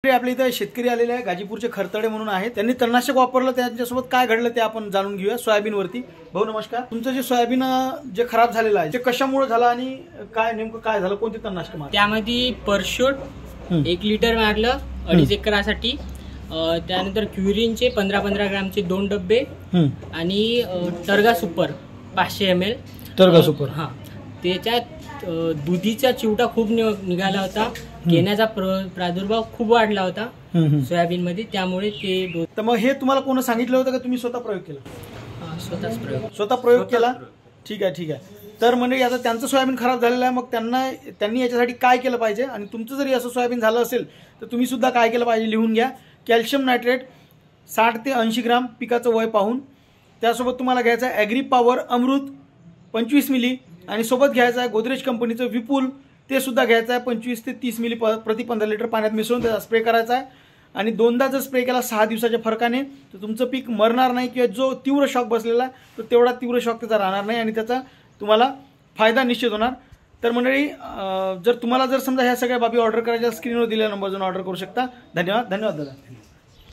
आपल्या इथे शेतकरी आलेले आहे, गाजीपूरचे खरतडे म्हणून आहेत. त्यांनी तणनाशक वापरलं, त्यांच्यासोबत काय घडलं ते आपण जाणून घेऊया सोयाबीन वरती. भाऊ नमस्कार. तुमचं जे सोयाबीन जे खराब झालेलं आहे ते कशामुळे झालं आणि काय नेमकं काय झालं, कोणते तणनाशक मारलं? त्यामध्ये परशोट 1 लिटर मारलं 2.5 एकरासाठी. त्यानंतर क्युरिनचे 15-15 ग्रामचे 2 डब्बे आणि टर्गा सुपर 500 ml. टर्गा सुपर हा. त्याच्यात दुधीचा चिवटा खूप निघाला होता. केण्याचा प्रादुर्भाव खूप वाढला होता सोयाबीन मध्ये, त्यामुळे ते. तर मग हे तुम्हाला कोण सांगितलं होतं का तुम्ही स्वतः प्रयोग केला? स्वतः प्रयोग केला. ठीक आहे. तर म्हणजे आता त्यांचं सोयाबीन खराब झालेलं आहे, मग त्यांनी याच्यासाठी काय केलं पाहिजे आणि तुमचं जरी असं सोयाबीन झालं असेल तर तुम्ही सुद्धा काय केलं पाहिजे लिहून घ्या. कॅल्शियम नायट्रेट 60 ते 80 ग्राम पिकाचं वय पाहून. त्यासोबत तुम्हाला घ्यायचं आहे ॲग्री पॉवर अमृत 25 मिली आणि सोबत घ्यायचं आहे गोदरेज कंपनीचं विपुल, ते सुद्धा घ्यायचं आहे 25 ते 30 मिली प्रति 15 लिटर पाण्यात मिसळून त्याचा स्प्रे करायचा आहे. आणि 2दा जर स्प्रे केला 6 दिवसाच्या फरकाने तर तुमचं पीक मरणार नाही, किंवा जो तीव्र शॉक बसलेला तो तेवढा तीव्र शॉक त्याचा राहणार नाही आणि त्याचा तुम्हाला फायदा निश्चित होणार. तर मंडळी, जर तुम्हाला जर समजा ह्या सगळ्या बाबी ऑर्डर करायच्या, स्क्रीनवर दिलेल्या नंबरवरून ऑर्डर करू शकता. धन्यवाद दादा.